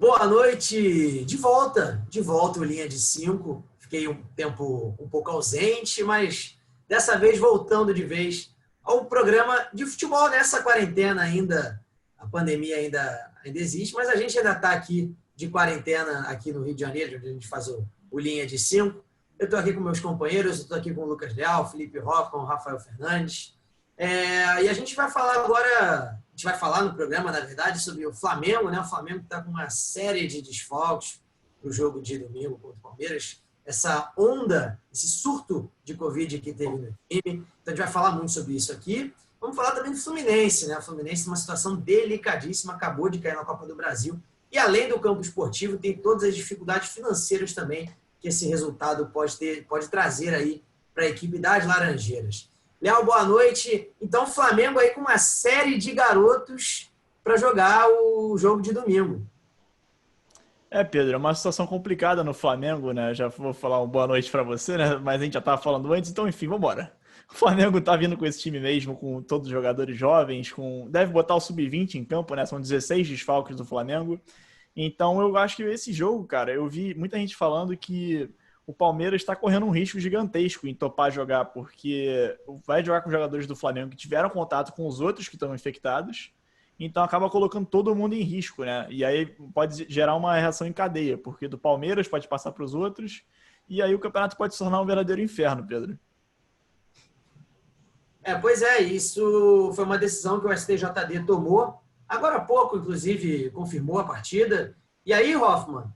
Boa noite, de volta o Linha de 5. Fiquei um tempo um pouco ausente, mas dessa vez voltando de vez ao programa de futebol nessa quarentena ainda. A pandemia ainda existe, mas a gente ainda está aqui de quarentena aqui no Rio de Janeiro, onde a gente faz o Linha de 5. Eu estou aqui com meus companheiros, estou aqui com o Lucas Leal, Felipe Hoffmann, Rafael Fernandes. E a gente vai falar agora, a gente vai falar no programa, na verdade, sobre o Flamengo, né? O Flamengo está com uma série de desfalques para o jogo de domingo contra o Palmeiras. Essa onda, esse surto de Covid que teve no time. Então a gente vai falar muito sobre isso aqui. Vamos falar também do Fluminense, né? O Fluminense tem uma situação delicadíssima, acabou de cair na Copa do Brasil. E além do campo esportivo, tem todas as dificuldades financeiras também que esse resultado pode trazer aí para a equipe das Laranjeiras. Léo, boa noite. Então, o Flamengo aí com uma série de garotos para jogar o jogo de domingo. Pedro, é uma situação complicada no Flamengo, né? Já vou falar uma boa noite para você, né? Mas a gente já estava falando antes, então, enfim, vamos embora. O Flamengo tá vindo com esse time mesmo, com todos os jogadores jovens, deve botar o sub-20 em campo, né? São 16 desfalques do Flamengo. Então, eu acho que esse jogo, cara, eu vi muita gente falando que o Palmeiras está correndo um risco gigantesco em topar jogar, porque vai jogar com jogadores do Flamengo que tiveram contato com os outros que estão infectados, então acaba colocando todo mundo em risco, né? E aí pode gerar uma reação em cadeia, porque do Palmeiras pode passar para os outros, e aí o campeonato pode se tornar um verdadeiro inferno, Pedro. Pois é, isso foi uma decisão que o STJD tomou. Agora há pouco, inclusive, confirmou a partida. E aí, Hoffmann,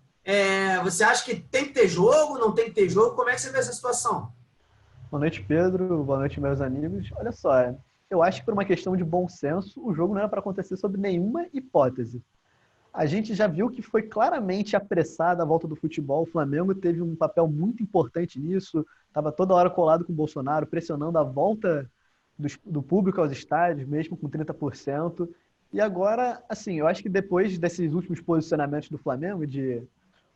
você acha que tem que ter jogo, não tem que ter jogo? Como é que você vê essa situação? Boa noite, Pedro. Boa noite, meus amigos. Olha só, eu acho que por uma questão de bom senso, o jogo não era para acontecer sob nenhuma hipótese. A gente já viu que foi claramente apressada a volta do futebol. O Flamengo teve um papel muito importante nisso. Estava toda hora colado com o Bolsonaro, pressionando a volta do público aos estádios, mesmo com 30%. E agora, assim, eu acho que depois desses últimos posicionamentos do Flamengo,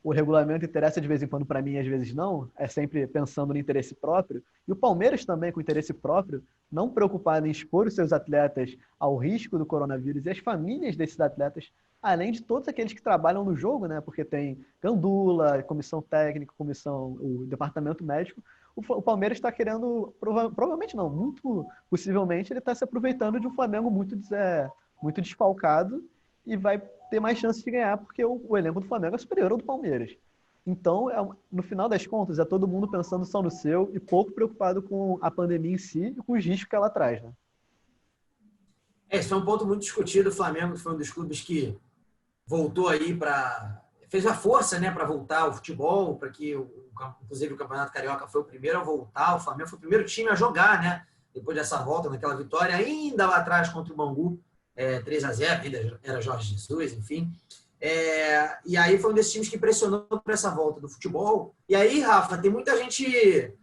o regulamento interessa de vez em quando para mim, às vezes não, é sempre pensando no interesse próprio, e o Palmeiras também com interesse próprio, não preocupado em expor os seus atletas ao risco do coronavírus e as famílias desses atletas, além de todos aqueles que trabalham no jogo, né? Porque tem gandula, comissão técnica, o departamento médico. O Palmeiras está querendo, provavelmente não, muito possivelmente, ele está se aproveitando de um Flamengo muito desfalcado e vai ter mais chances de ganhar, porque o elenco do Flamengo é superior ao do Palmeiras. Então, no final das contas, é todo mundo pensando só no seu e pouco preocupado com a pandemia em si e com os riscos que ela traz, né? Esse foi um ponto muito discutido. O Flamengo foi um dos clubes que voltou aí fez a força, né, para voltar ao futebol, para que, inclusive, o Campeonato Carioca foi o primeiro a voltar. O Flamengo foi o primeiro time a jogar, né, depois dessa volta, naquela vitória, ainda lá atrás contra o Bangu, 3-0, ainda era Jorge Jesus, enfim. E aí foi um desses times que pressionou para essa volta do futebol. E aí, Rafa, tem muita gente...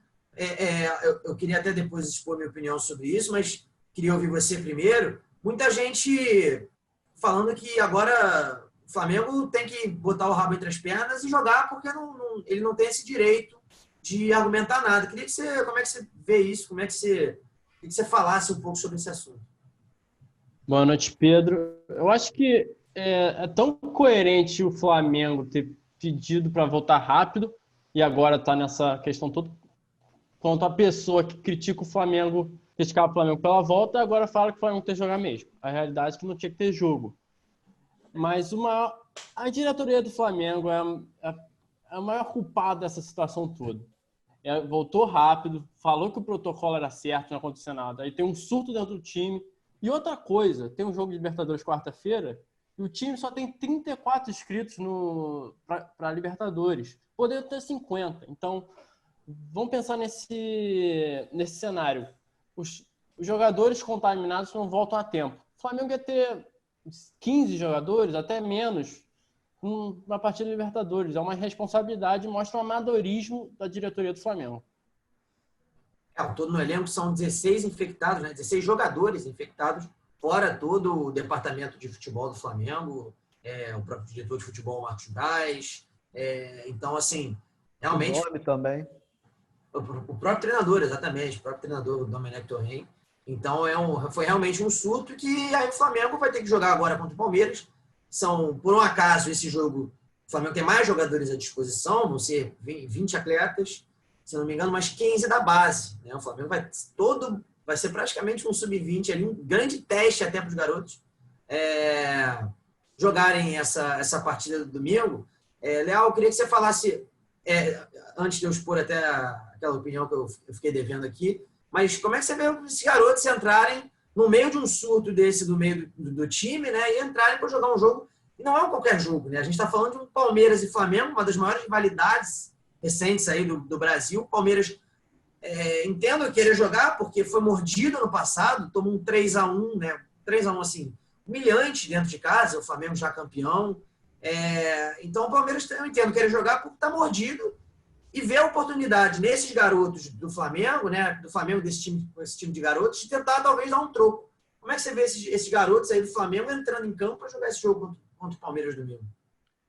eu queria até depois expor minha opinião sobre isso, mas queria ouvir você primeiro. Muita gente falando que agora o Flamengo tem que botar o rabo entre as pernas e jogar porque ele não tem esse direito de argumentar nada. Queria que como é que você vê isso? Queria que você falasse um pouco sobre esse assunto. Boa noite, Pedro. Eu acho que é tão coerente o Flamengo ter pedido para voltar rápido e agora está nessa questão toda, quanto a pessoa que critica o Flamengo, criticava o Flamengo pela volta, agora fala que o Flamengo tem que jogar mesmo. A realidade é que não tinha que ter jogo. Mas a diretoria do Flamengo é a maior culpada dessa situação toda. Voltou rápido, falou que o protocolo era certo, não aconteceu nada. Aí tem um surto dentro do time. E outra coisa, tem um jogo de Libertadores quarta-feira e o time só tem 34 inscritos para Libertadores. Poderia ter 50. Então, vamos pensar nesse cenário. Os jogadores contaminados não voltam a tempo. O Flamengo ia ter 15 jogadores, até menos, na partida de Libertadores. É uma responsabilidade e mostra um amadorismo da diretoria do Flamengo. Todo no elenco são 16 infectados, né? 16 jogadores infectados, fora todo o departamento de futebol do Flamengo, o próprio diretor de futebol, Marcos Braz. Então, assim, realmente... O nome também. O próprio treinador, exatamente, o próprio treinador, o Domenech Torren. Então, foi realmente um surto que aí o Flamengo vai ter que jogar agora contra o Palmeiras. são, por um acaso, esse jogo, o Flamengo tem mais jogadores à disposição, vão ser 20 atletas, se não me engano, mais 15 da base. Né? O Flamengo vai ser praticamente um sub-20 ali, um grande teste até para os garotos jogarem essa partida do domingo. Leal, eu queria que você falasse, antes de eu expor até aquela opinião que eu fiquei devendo aqui, mas como é que você vê esses garotos entrarem no meio de um surto desse do meio do time, né, e entrarem para jogar um jogo, e não é qualquer jogo, né? A gente está falando de um Palmeiras e Flamengo, uma das maiores rivalidades recentes aí do Brasil. O Palmeiras, entendo querer jogar, porque foi mordido no passado, tomou um 3-1, né? 3-1, assim, humilhante dentro de casa, o Flamengo já campeão. Então o Palmeiras, eu entendo, querer jogar porque está mordido e ver a oportunidade nesses garotos do Flamengo, né? Do Flamengo, esse time de garotos, de tentar talvez dar um troco. Como é que você vê esses garotos aí do Flamengo entrando em campo para jogar esse jogo contra o Palmeiras domingo?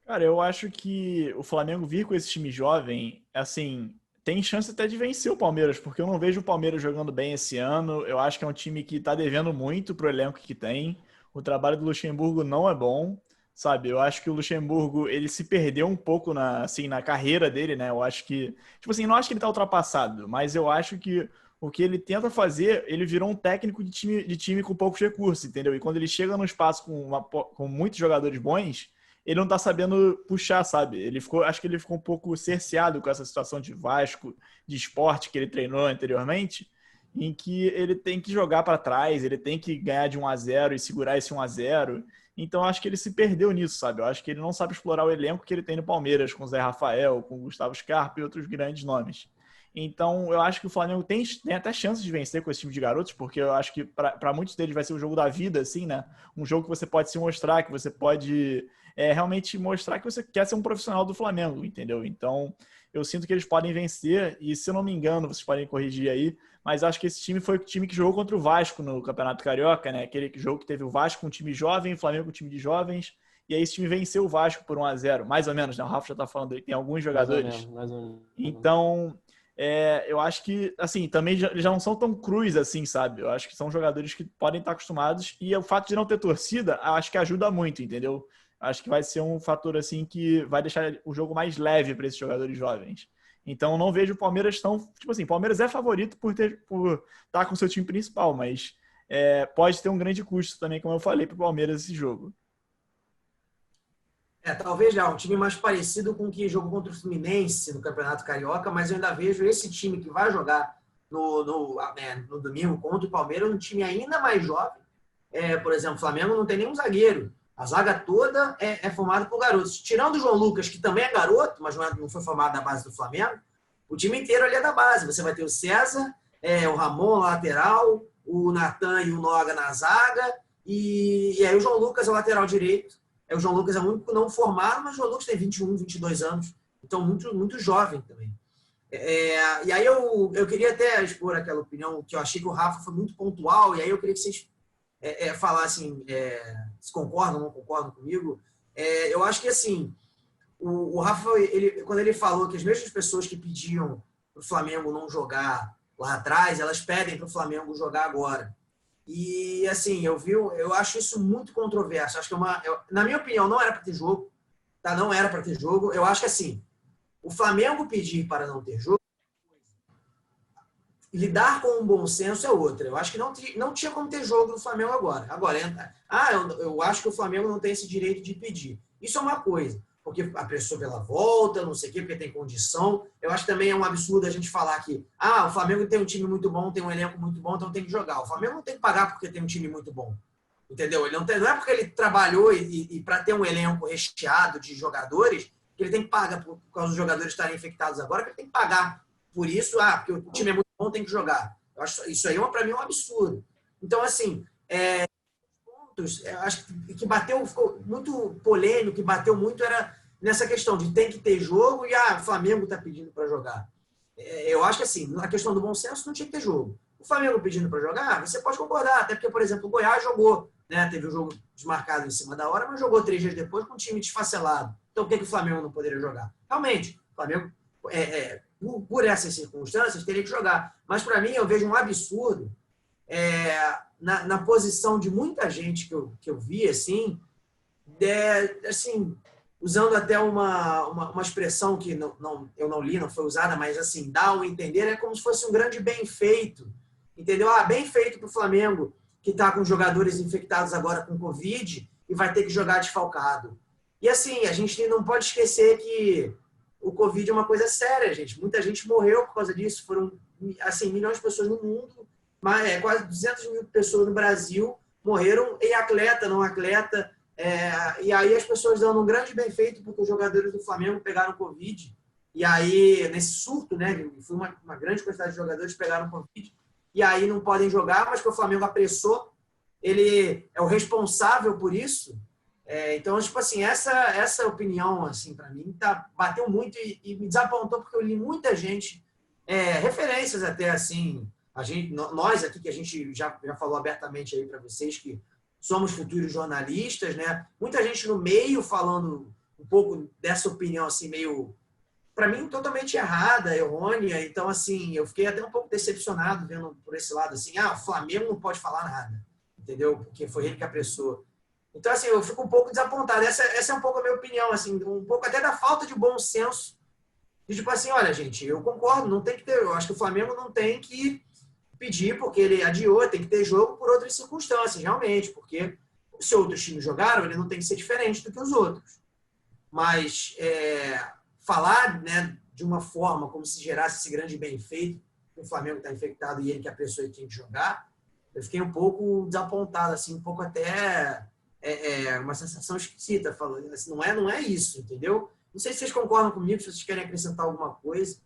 Cara, eu acho que o Flamengo vir com esse time jovem, assim, tem chance até de vencer o Palmeiras, porque eu não vejo o Palmeiras jogando bem esse ano. Eu acho que é um time que tá devendo muito pro elenco que tem. O trabalho do Luxemburgo não é bom, sabe? Eu acho que o Luxemburgo, ele se perdeu um pouco na carreira dele, né? Eu acho que, tipo assim, não acho que ele tá ultrapassado, mas eu acho que o que ele tenta fazer, ele virou um técnico de time com poucos recursos, entendeu? E quando ele chega no espaço com muitos jogadores bons, ele não tá sabendo puxar, sabe? Acho que ele ficou um pouco cerceado com essa situação de Vasco, de Sport que ele treinou anteriormente, em que ele tem que jogar para trás, ele tem que ganhar de 1-0 e segurar esse 1-0. Então, acho que ele se perdeu nisso, sabe? Eu acho que ele não sabe explorar o elenco que ele tem no Palmeiras, com o Zé Rafael, com o Gustavo Scarpa e outros grandes nomes. Então, eu acho que o Flamengo tem até chances de vencer com esse time de garotos, porque eu acho que para muitos deles vai ser o jogo da vida, assim, né? Um jogo que você pode se mostrar, que você pode realmente mostrar que você quer ser um profissional do Flamengo, entendeu? Então, eu sinto que eles podem vencer, e se eu não me engano, vocês podem corrigir aí, mas acho que esse time foi o time que jogou contra o Vasco no Campeonato Carioca, né? Aquele jogo que teve o Vasco com um time jovem, o Flamengo com um time de jovens, e aí esse time venceu o Vasco por 1-0, mais ou menos, né? O Rafa já tá falando aí, tem alguns jogadores. Mais ou menos. Então, eu acho que, assim, também já não são tão crus assim, sabe? Eu acho que são jogadores que podem estar acostumados, e o fato de não ter torcida, acho que ajuda muito, entendeu? Acho que vai ser um fator, assim, que vai deixar o jogo mais leve para esses jogadores jovens. Então, não vejo o Palmeiras tão... Tipo assim, o Palmeiras é favorito por estar com o seu time principal, mas pode ter um grande custo também, como eu falei, para o Palmeiras esse jogo. Talvez já um time mais parecido com o que jogou contra o Fluminense no Campeonato Carioca, mas eu ainda vejo esse time que vai jogar no domingo contra o Palmeiras um time ainda mais jovem. Por exemplo, o Flamengo não tem nenhum zagueiro. A zaga toda é formada por garotos. Tirando o João Lucas, que também é garoto, mas não foi formado da base do Flamengo, o time inteiro ali é da base. Você vai ter o César, o Ramon na lateral, o Natan e o Noga na zaga, e aí o João Lucas é o lateral direito. O João Lucas é o único não formado, mas o João Lucas tem 21, 22 anos, então muito, muito jovem também. E aí eu queria até expor aquela opinião que eu achei que o Rafa foi muito pontual, e aí eu queria que vocês falassem se concordam ou não concordam comigo. Eu acho que, assim, o Rafa, quando ele falou que as mesmas pessoas que pediam para o Flamengo não jogar lá atrás, elas pedem para o Flamengo jogar agora. E, assim, eu acho isso muito controverso. Acho que na minha opinião, não era para ter jogo. Tá? Não era para ter jogo. Eu acho que, assim, o Flamengo pedir para não ter jogo, lidar com um bom senso é outra. Eu acho que não tinha como ter jogo no Flamengo agora. Eu acho que o Flamengo não tem esse direito de pedir. Isso é uma coisa. Porque a pessoa pela volta, não sei o quê, porque tem condição. Eu acho que também é um absurdo a gente falar que o Flamengo tem um time muito bom, tem um elenco muito bom, então tem que jogar. O Flamengo não tem que pagar porque tem um time muito bom. Entendeu? Não é porque ele trabalhou e para ter um elenco recheado de jogadores que ele tem que pagar por causa dos jogadores estarem infectados agora, que ele tem que pagar por isso, porque o time é muito bom, tem que jogar. Eu acho isso aí, para mim, é um absurdo. Então, assim, eu acho que ficou muito polêmico, que bateu muito era nessa questão de tem que ter jogo e o Flamengo está pedindo para jogar. Eu acho que, assim, na questão do bom senso não tinha que ter jogo. O Flamengo pedindo para jogar, você pode concordar, até porque, por exemplo, o Goiás jogou, né? Teve o jogo desmarcado em cima da hora, mas jogou 3 dias depois com um time desfacelado. Então, por que o Flamengo não poderia jogar? Realmente, o Flamengo, por essas circunstâncias, teria que jogar. Mas, para mim, eu vejo um absurdo na posição de muita gente que eu vi, assim, assim, usando até uma expressão que eu não li, não foi usada, mas assim, dá ao entender, é como se fosse um grande bem feito, entendeu? Bem feito para o Flamengo, que está com jogadores infectados agora com Covid e vai ter que jogar desfalcado. E assim, a gente não pode esquecer que o Covid é uma coisa séria, gente. Muita gente morreu por causa disso. Foram, assim, milhões de pessoas no mundo, mas quase 200 mil pessoas no Brasil morreram, e atleta, não atleta. E aí as pessoas dando um grande bem feito porque os jogadores do Flamengo pegaram Covid. E aí, nesse surto, né, foi uma grande quantidade de jogadores que pegaram Covid. E aí não podem jogar, mas que o Flamengo apressou. Ele é o responsável por isso. Então, tipo assim, essa opinião, assim, para mim, bateu muito e me desapontou, porque eu li muita gente, referências até, assim, nós aqui, que a gente já falou abertamente aí para vocês, que somos futuros jornalistas, né? Muita gente no meio falando um pouco dessa opinião, assim, meio, para mim, totalmente errada, errônea. Então, assim, eu fiquei até um pouco decepcionado vendo por esse lado, assim, o Flamengo não pode falar nada, entendeu? Porque foi ele que apressou. Então, assim, eu fico um pouco desapontado. Essa é um pouco a minha opinião, assim, um pouco até da falta de bom senso. E, tipo assim, olha, gente, eu concordo, não tem que ter, eu acho que o Flamengo não tem que pedir porque ele adiou, tem que ter jogo por outras circunstâncias, realmente, porque se outros times jogaram, ele não tem que ser diferente do que os outros. Mas falar, né, de uma forma como se gerasse esse grande bem feito, que o Flamengo está infectado e ele que apressou e tinha que jogar, eu fiquei um pouco desapontado, assim, um pouco até uma sensação esquisita, falando assim, não é isso, entendeu? Não sei se vocês concordam comigo, se vocês querem acrescentar alguma coisa.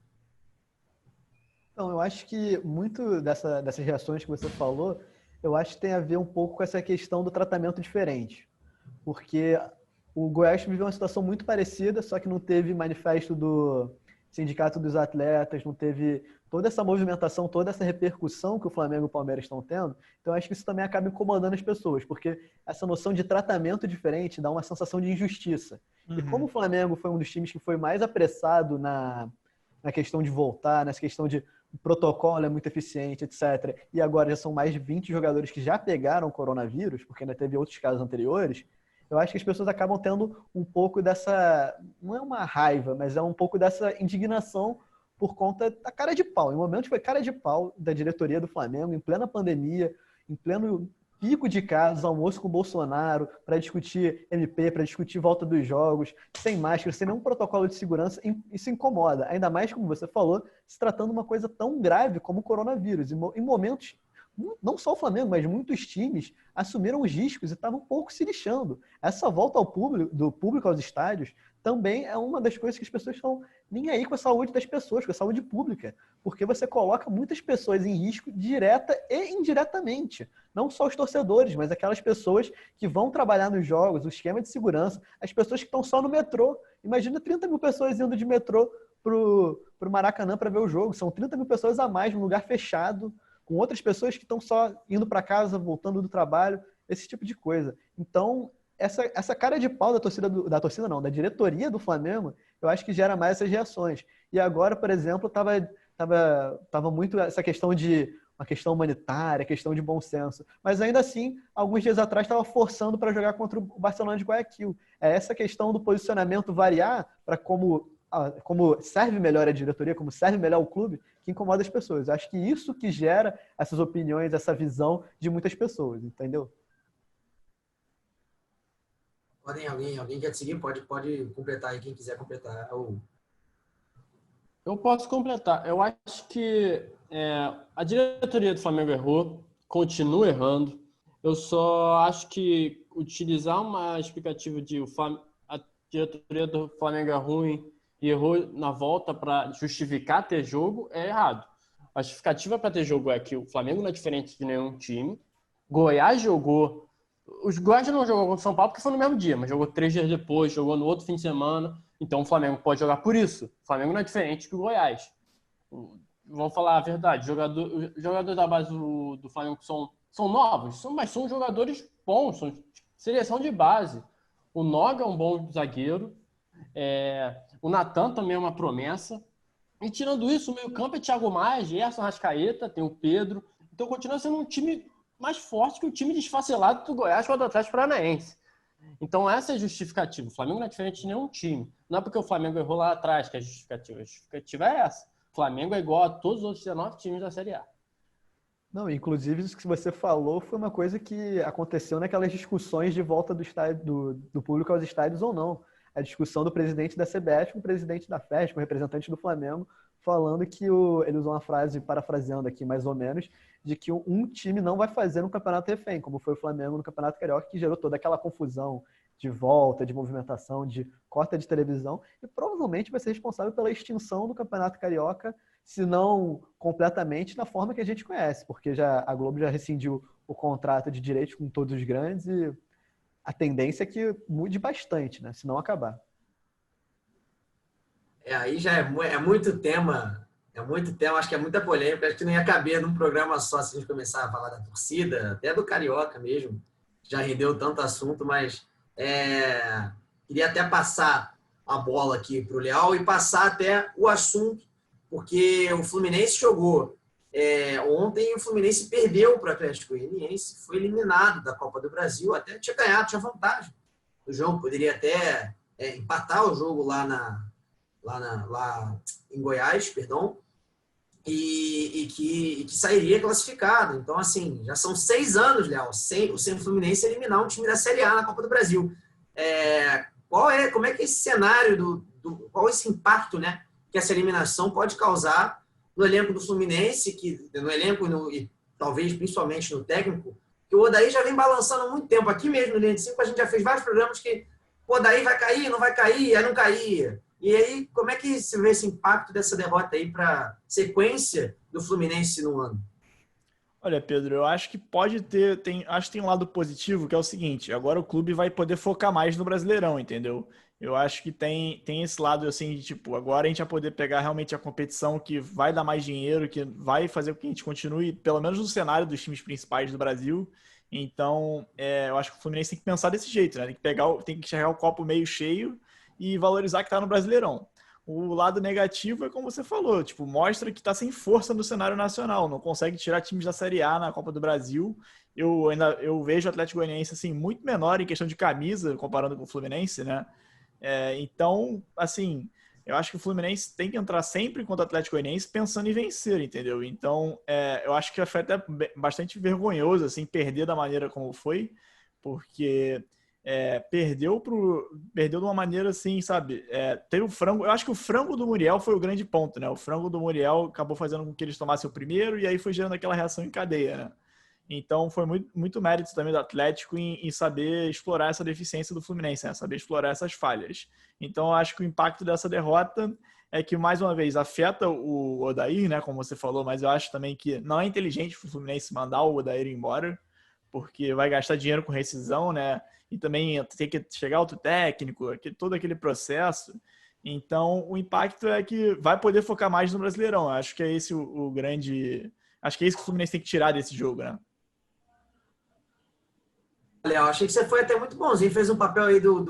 Então, eu acho que muito dessas reações que você falou, eu acho que tem a ver um pouco com essa questão do tratamento diferente. Porque o Goiás viveu uma situação muito parecida, só que não teve manifesto do Sindicato dos Atletas, não teve toda essa movimentação, toda essa repercussão que o Flamengo e o Palmeiras estão tendo. Então, acho que isso também acaba incomodando as pessoas, porque essa noção de tratamento diferente dá uma sensação de injustiça. Uhum. E como o Flamengo foi um dos times que foi mais apressado na questão de voltar, nessa questão de o protocolo é muito eficiente, etc. E agora já são mais de 20 jogadores que já pegaram coronavírus, porque ainda teve outros casos anteriores. Eu acho que as pessoas acabam tendo um pouco dessa, não é uma raiva, mas é um pouco dessa indignação por conta da cara de pau. Em momentos foi cara de pau da diretoria do Flamengo, em plena pandemia, em pleno pico de casos, almoço com o Bolsonaro, para discutir MP, para discutir volta dos jogos, sem máscara, sem nenhum protocolo de segurança. Isso incomoda. Ainda mais, como você falou, se tratando de uma coisa tão grave como o coronavírus. Em momentos, não só o Flamengo, mas muitos times assumiram os riscos e estavam um pouco se lixando. Essa volta do público aos estádios também é uma das coisas que as pessoas estão nem aí com a saúde das pessoas, com a saúde pública, porque você coloca muitas pessoas em risco direta e indiretamente. Não só os torcedores, mas aquelas pessoas que vão trabalhar nos jogos, o esquema de segurança, as pessoas que estão só no metrô. Imagina 30 mil pessoas indo de metrô pro Maracanã para ver o jogo. São 30 mil pessoas a mais num lugar fechado, com outras pessoas que estão só indo para casa, voltando do trabalho, esse tipo de coisa. Então, essa cara de pau da diretoria do Flamengo, eu acho que gera mais essas reações. E agora, por exemplo, tava muito essa questão de uma questão humanitária, questão de bom senso. Mas ainda assim, alguns dias atrás estava forçando para jogar contra o Barcelona de Guayaquil. É essa questão do posicionamento variar para como serve melhor a diretoria, como serve melhor o clube, que incomoda as pessoas. Acho que isso que gera essas opiniões, essa visão de muitas pessoas, entendeu? Alguém quer seguir? Pode completar aí, quem quiser completar. Eu posso completar. Eu acho que a diretoria do Flamengo errou, continua errando. Eu só acho que utilizar uma explicativa de a diretoria do Flamengo é ruim e errou na volta para justificar ter jogo é errado. A justificativa para ter jogo é que o Flamengo não é diferente de nenhum time. Goiás jogou. Os Goiás não jogou contra o São Paulo porque foi no mesmo dia, mas jogou 3 dias depois, jogou no outro fim de semana. Então o Flamengo pode jogar por isso. O Flamengo não é diferente que o Goiás. Vamos falar a verdade. Jogadores da base do Flamengo são novos, mas são jogadores bons, são seleção de base. O Noga é um bom zagueiro. O Natan também é uma promessa. E tirando isso, o meio-campo é Thiago Maia, Gerson, Arrascaeta, tem o Pedro. Então continua sendo um time mais forte que o time desfacelado do Goiás contra o Atlético Paranaense. Então, essa é a justificativa. O Flamengo não é diferente de nenhum time. Não é porque o Flamengo errou lá atrás que é a justificativa. A justificativa é essa. O Flamengo é igual a todos os outros 19 times da Série A. Não, inclusive isso que você falou foi uma coisa que aconteceu naquelas discussões de volta do estádio, do público aos estádios ou não. A discussão do presidente da CBF com o presidente da FES, com o representante do Flamengo, falando que ele usou uma frase, parafraseando aqui mais ou menos, de que um time não vai fazer no Campeonato refém, como foi o Flamengo no Campeonato Carioca, que gerou toda aquela confusão de volta, de movimentação, de corte de televisão, e provavelmente vai ser responsável pela extinção do Campeonato Carioca, se não completamente na forma que a gente conhece, porque a Globo já rescindiu o contrato de direitos com todos os grandes e a tendência é que mude bastante, né? Se não acabar. Aí já é muito tema, acho que é muita polêmica, acho que não ia caber num programa só se a gente começar a falar da torcida, até do Carioca mesmo, já rendeu tanto assunto, mas queria até passar a bola aqui para o Leal e passar até o assunto, porque o Fluminense jogou ontem, o Fluminense perdeu para o Atlético Goianiense, foi eliminado da Copa do Brasil, até tinha ganhado, tinha vantagem do jogo, poderia até empatar o jogo lá em Goiás, perdão, e que sairia classificado. Então, assim, já são 6 anos, Léo, sem o Fluminense eliminar um time da Série A na Copa do Brasil. Como é que esse cenário, qual esse impacto, né, que essa eliminação pode causar no elenco do Fluminense, no elenco e talvez principalmente no técnico, que o Odair já vem balançando há muito tempo. Aqui mesmo no Linha de 5 a gente já fez vários programas que o Odair vai cair, não vai cair, aí não caía. E aí, como é que se vê esse impacto dessa derrota aí para a sequência do Fluminense no ano? Olha, Pedro, eu acho que pode ter, acho que tem um lado positivo, que é o seguinte: agora o clube vai poder focar mais no Brasileirão, entendeu? Eu acho que tem esse lado assim de tipo, agora a gente vai poder pegar realmente a competição que vai dar mais dinheiro, que vai fazer com que a gente continue, pelo menos no cenário dos times principais do Brasil. Então, eu acho que o Fluminense tem que pensar desse jeito, né? Tem que enxergar o copo meio cheio e valorizar que está no Brasileirão. O lado negativo é como você falou, tipo, mostra que está sem força no cenário nacional, não consegue tirar times da Série A na Copa do Brasil. Eu vejo o Atlético Goianiense assim, muito menor em questão de camisa, comparando com o Fluminense, né? Então, assim, eu acho que o Fluminense tem que entrar sempre contra o Atlético Goianiense pensando em vencer, entendeu? Então, eu acho que foi até bastante vergonhoso, assim, perder da maneira como foi, porque perdeu de uma maneira assim, sabe? Teve o frango. Eu acho que o frango do Muriel foi o grande ponto, né? O frango do Muriel acabou fazendo com que eles tomassem o primeiro e aí foi gerando aquela reação em cadeia, né? Então foi muito, muito mérito também do Atlético em saber explorar essa deficiência do Fluminense, né? Saber explorar essas falhas. Então eu acho que o impacto dessa derrota é que, mais uma vez, afeta o Odair, né? Como você falou, mas eu acho também que não é inteligente o Fluminense mandar o Odair embora, porque vai gastar dinheiro com rescisão, né? E também tem que chegar outro técnico, todo aquele processo. Então, o impacto é que vai poder focar mais no Brasileirão. Acho que é esse o grande... Acho que é isso que o Fluminense tem que tirar desse jogo, né? Léo, achei que você foi até muito bonzinho, fez um papel aí do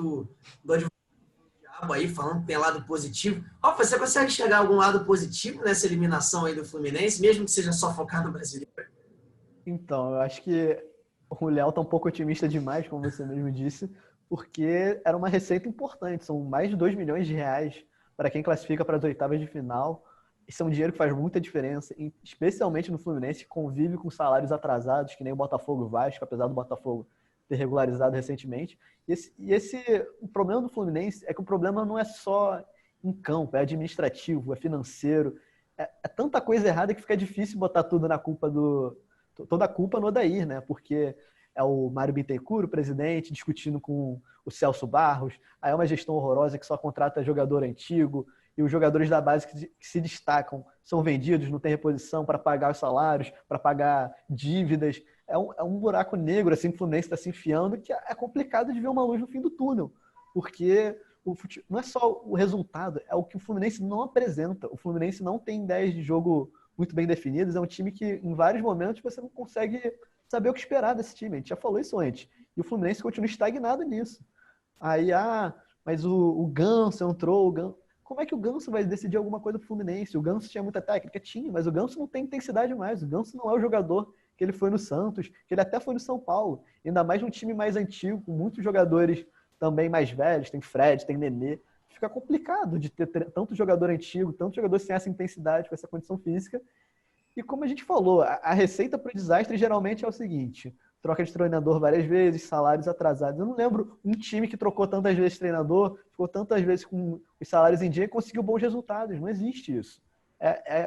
advogado do diabo aí, falando que tem lado positivo. Você consegue enxergar algum lado positivo nessa eliminação aí do Fluminense, mesmo que seja só focado no brasileiro? Então, eu acho que o Léo está um pouco otimista demais, como você mesmo disse, porque era uma receita importante. São mais de 2 milhões de reais para quem classifica para as oitavas de final. Isso é um dinheiro que faz muita diferença, especialmente no Fluminense, que convive com salários atrasados, que nem o Botafogo e o Vasco, apesar do Botafogo ter regularizado recentemente. O problema do Fluminense é que o problema não é só em campo, é administrativo, é financeiro. É tanta coisa errada que fica difícil botar tudo na culpa toda a culpa no Odair, né? Porque é o Mário Bittencourt, o presidente, discutindo com o Celso Barros, aí é uma gestão horrorosa que só contrata jogador antigo, e os jogadores da base que se destacam são vendidos, não tem reposição para pagar os salários, para pagar dívidas. É um buraco negro assim, que o Fluminense está se enfiando, que é complicado de ver uma luz no fim do túnel, porque não é só o resultado, é o que o Fluminense não apresenta. O Fluminense não tem ideias de jogo muito bem definidas, é um time que em vários momentos você não consegue saber o que esperar desse time. A gente já falou isso antes. E o Fluminense continua estagnado nisso. Aí, mas o Ganso entrou, como é que o Ganso vai decidir alguma coisa do Fluminense? O Ganso tinha muita técnica? Tinha, mas o Ganso não tem intensidade mais. O Ganso não é o jogador que que ele foi no Santos, que ele até foi no São Paulo. Ainda mais num time mais antigo, com muitos jogadores também mais velhos, tem Fred, tem Nenê. Fica complicado de ter tanto jogador antigo, tanto jogador sem essa intensidade, com essa condição física. E como a gente falou, a receita para o desastre geralmente é o seguinte: troca de treinador várias vezes, salários atrasados. Eu não lembro um time que trocou tantas vezes treinador, ficou tantas vezes com os salários em dia e conseguiu bons resultados. Não existe isso.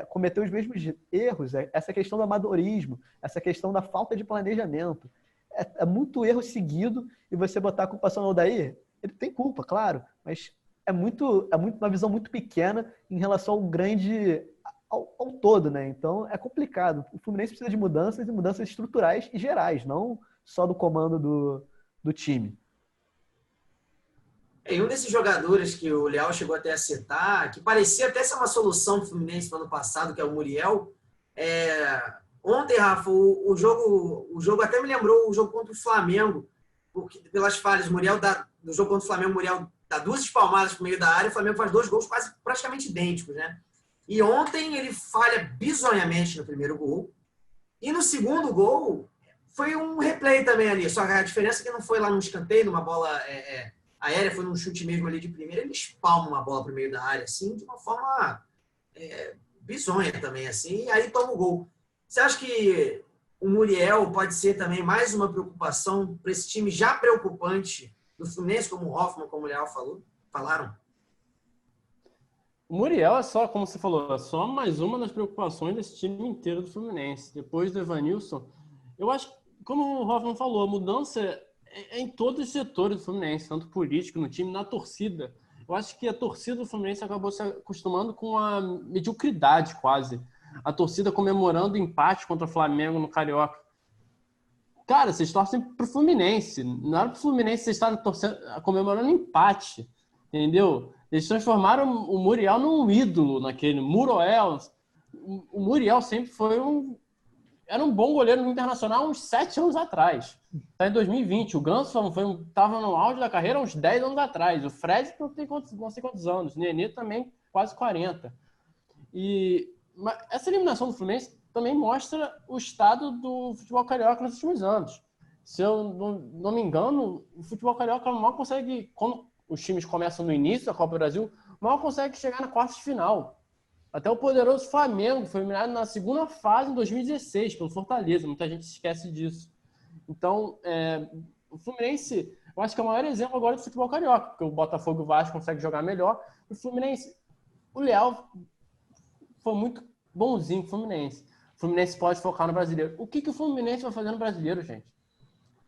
Cometer os mesmos erros, essa questão do amadorismo, essa questão da falta de planejamento. É muito erro seguido e você botar a culpa só no Odair, ele tem culpa, claro, mas é uma visão muito pequena em relação ao grande, ao todo, né? Então é complicado. O Fluminense precisa de mudanças e mudanças estruturais e gerais, não só do comando do time. E um desses jogadores que o Leal chegou até a citar, que parecia até ser uma solução do Fluminense no ano passado, que é o Muriel. Ontem, Rafa, o jogo até me lembrou o jogo contra o Flamengo, porque, pelas falhas. Muriel no jogo contra o Flamengo, o Muriel dá 2 espalmadas para o meio da área, o Flamengo faz 2 gols quase praticamente idênticos, né? E ontem ele falha bizonhamente no primeiro gol. E no segundo gol, foi um replay também ali. Só que a diferença é que não foi lá num escanteio, numa bola aérea, foi num chute mesmo ali de primeira. Ele espalma uma bola para o meio da área, assim, de uma forma bizonha também, assim. E aí toma o gol. Você acha que o Muriel pode ser também mais uma preocupação para esse time já preocupante do Fluminense, como o Hoffman, como o Leal falaram? O Muriel é só, como você falou, é só mais uma das preocupações desse time inteiro do Fluminense. Depois do Evanilson, eu acho, como o Hoffman falou, a mudança é em todos os setores do Fluminense, tanto político, no time, na torcida. Eu acho que a torcida do Fluminense acabou se acostumando com a mediocridade quase. A torcida comemorando o empate contra o Flamengo no Carioca. Cara, vocês torcem pro Fluminense. Não era pro Fluminense vocês estarem comemorando empate. Entendeu? Eles transformaram o Muriel num ídolo naquele. Muroel. O Muriel sempre foi era um bom goleiro no Internacional uns 7 anos atrás. Tá em 2020. O Ganso estava no auge da carreira uns 10 anos atrás. O Fred não sei quantos anos. O Nenê também quase 40. Mas essa eliminação do Fluminense também mostra o estado do futebol carioca nos últimos anos. Se eu não me engano, o futebol carioca mal consegue, quando os times começam no início da Copa do Brasil, mal consegue chegar na quarta de final. Até o poderoso Flamengo foi eliminado na segunda fase em 2016 pelo Fortaleza. Muita gente esquece disso. Então, o Fluminense, eu acho que é o maior exemplo agora do futebol carioca, porque o Botafogo e o Vasco conseguem jogar melhor. O Fluminense, o Leal foi muito bonzinho com o Fluminense. O Fluminense pode focar no brasileiro. O que o Fluminense vai fazer no brasileiro, gente?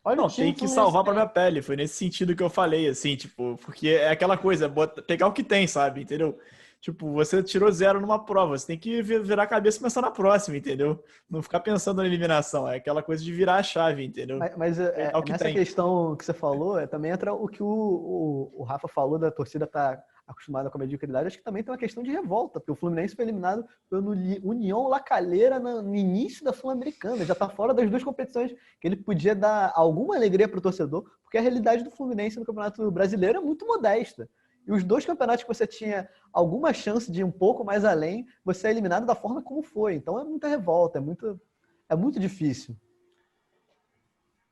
Olha, não, tem que salvar pra minha pele. Foi nesse sentido que eu falei, assim, tipo, porque é aquela coisa, pegar o que tem, sabe? Entendeu? Tipo, você tirou 0 numa prova, você tem que virar a cabeça e pensar na próxima, entendeu? Não ficar pensando na eliminação, é aquela coisa de virar a chave, entendeu? Mas nessa questão que você falou, também entra o que o Rafa falou da torcida tá acostumada com a mediocridade. Acho que também tem uma questão de revolta, porque o Fluminense foi eliminado pelo União La Calera no início da Sul-Americana, já está fora das 2 competições que ele podia dar alguma alegria para o torcedor, porque a realidade do Fluminense no Campeonato Brasileiro é muito modesta. E os 2 campeonatos que você tinha alguma chance de ir um pouco mais além, você é eliminado da forma como foi. Então é muita revolta, é muito difícil.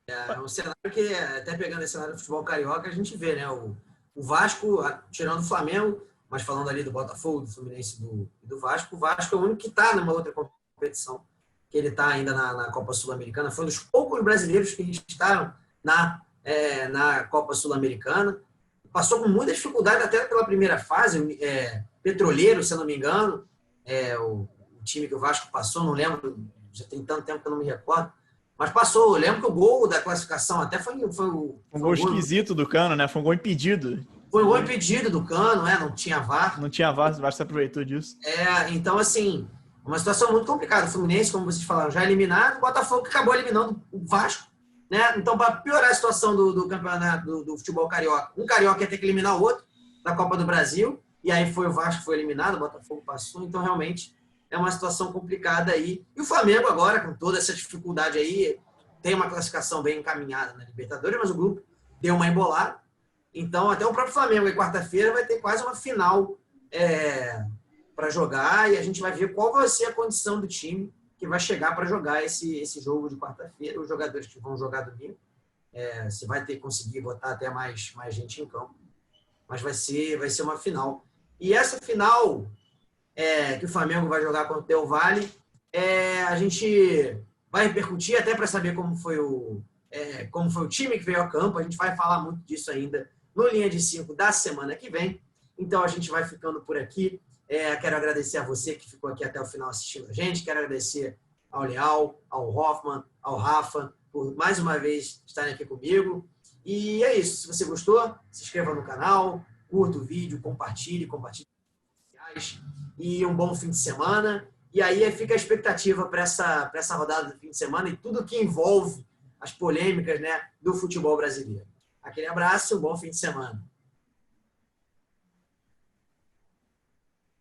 É um cenário que, até pegando esse cenário do futebol carioca, a gente vê, né? O Vasco, tirando o Flamengo, mas falando ali do Botafogo, do Fluminense e do Vasco, o Vasco é o único que está numa outra competição, que ele está ainda na Copa Sul-Americana. Foi um dos poucos brasileiros que estaram na Copa Sul-Americana. Passou com muita dificuldade até pela primeira fase. Petroleiro, se eu não me engano, o time que o Vasco passou, não lembro, já tem tanto tempo que eu não me recordo. Mas passou, eu lembro que o gol da classificação até foi um gol esquisito do Cano, né? Foi um gol impedido. Foi um gol impedido do Cano, não tinha VAR. Não tinha VAR, o Vasco se aproveitou disso. Então, assim, uma situação muito complicada. O Fluminense, como vocês falaram, já eliminado, o Botafogo que acabou eliminando o Vasco, né? Então, para piorar a situação do campeonato do futebol carioca, um carioca ia ter que eliminar o outro da Copa do Brasil, e aí foi o Vasco que foi eliminado, o Botafogo passou, então realmente é uma situação complicada aí. E o Flamengo agora, com toda essa dificuldade aí, tem uma classificação bem encaminhada na Libertadores, mas o grupo deu uma embolada. Então, até o próprio Flamengo, aí, quarta-feira, vai ter quase uma final para jogar, e a gente vai ver qual vai ser a condição do time que vai chegar para jogar esse jogo de quarta-feira. Os jogadores que vão jogar domingo, você vai ter que conseguir botar até mais gente em campo. Mas vai ser uma final. E essa final que o Flamengo vai jogar contra o Del Valle, a gente vai repercutir até para saber como foi o time que veio ao campo. A gente vai falar muito disso ainda no Linha de 5 da semana que vem. Então, a gente vai ficando por aqui. Quero agradecer a você que ficou aqui até o final assistindo a gente. Quero agradecer ao Leal, ao Hoffman, ao Rafa, por mais uma vez estarem aqui comigo. E é isso. Se você gostou, se inscreva no canal, curta o vídeo, compartilhe e um bom fim de semana. E aí fica a expectativa para essa rodada do fim de semana e tudo que envolve as polêmicas, né, do futebol brasileiro. Aquele abraço, um bom fim de semana.